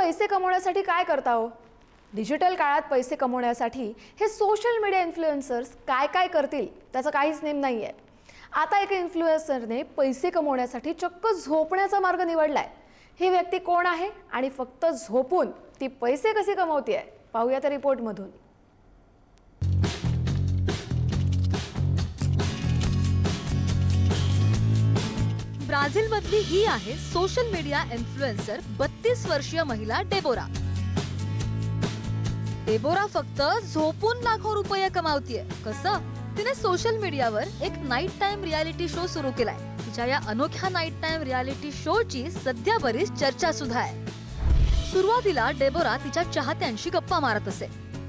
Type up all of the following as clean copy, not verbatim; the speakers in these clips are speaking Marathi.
पैसे कमवण्यासाठी काय करता हो? डिजिटल काळात पैसे कमवण्यासाठी हे सोशल मीडिया इन्फ्लुएन्सर्स काय काय करतील त्याचा काहीच नेम नाही आहे. आता एका इन्फ्लुएन्सरने पैसे कमवण्यासाठी चक्क झोपण्याचा मार्ग निवडलाय. ही व्यक्ती कोण आहे आणि फक्त झोपून ती पैसे कसे कमवते पाहूया त्या रिपोर्टमधून. ब्राझीलमधली ही आहे सोशल मीडिया इन्फ्लुएन्सर 32 वर्षीय महिला डेबोरा. डेबोरा फक्त झोपून लाखो रुपये कमावतीये. कसं? तिने सोशल मीडियावर एक नाईट टाइम रियालिटी शो सुरू केलाय. तिच्या या अनोख्या नाईट टाइम रियालिटी शोची सध्या बरीच चर्चा सुद्धा आहे. सुरुवातीला डेबोरा तिच्या चाहत्यांशी गप्पा मारत असे.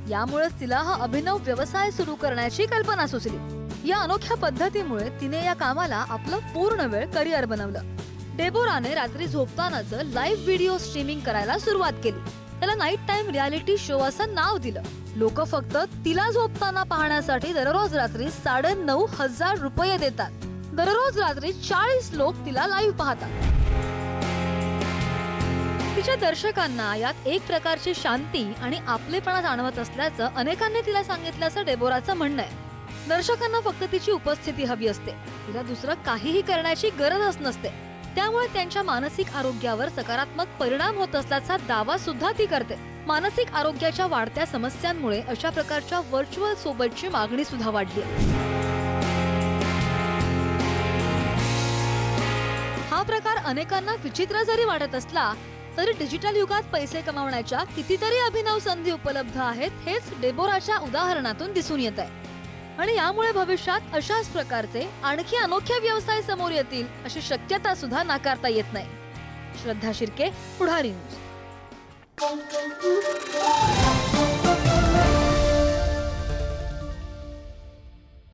यामुळेच तिला हा अभिनव व्यवसाय सुरू करण्याची कल्पना सुचली. या अनोख्या पद्धतीमुळे तिने या कामाला आपलं पूर्ण वेळ करिअर बनवलं. डेबोराने रात्री झोपतानाचं लाईव्ह व्हिडिओ स्ट्रीमिंग करायला सुरुवात केली. त्याला नाईट टाइम रियालिटी शो असं नाव दिलं. लोक फक्त तिला झोपताना पाहण्यासाठी दररोज रात्री 9,500 रुपये देतात. दररोज रात्री 40 लोक तिला लाईव्ह पाहतात. तिच्या दर्शकांना यात एक प्रकारची शांती आणि आपलेपणा जाणवत असल्याचं अनेकांनी तिला सांगितल्याचं डेबोराचं म्हणणं आहे. दर्शकांना फक्त तिची उपस्थिती हवी असते. तिला दुसरं काहीही करण्याची गरजच नसते. त्यामुळे त्यांच्या मानसिक आरोग्यावर सकारात्मक परिणाम होत असल्याचा दावा सुद्धा ती करते. मानसिक आरोग्याच्या वाढत्या समस्यांमुळे अशा प्रकारच्या व्हर्च्युअल सोबतची मागणी सुद्धा वाढली आहे. हा प्रकार अनेकांना विचित्र जरी वाटत असला तरी डिजिटल युगात पैसे कमावण्याच्या कितीतरी अभिनव संधी उपलब्ध आहेत, हेच डेबोराच्या उदाहरणातून दिसून येत आहे. आणि यामुळे भविष्यात अशाच प्रकारचे आणखी अनोखे व्यवसाय समोर येतील अशी शक्यता सुद्धा नाकारता येत नाही. श्रद्धा शिर्के, पुढारी न्यूज.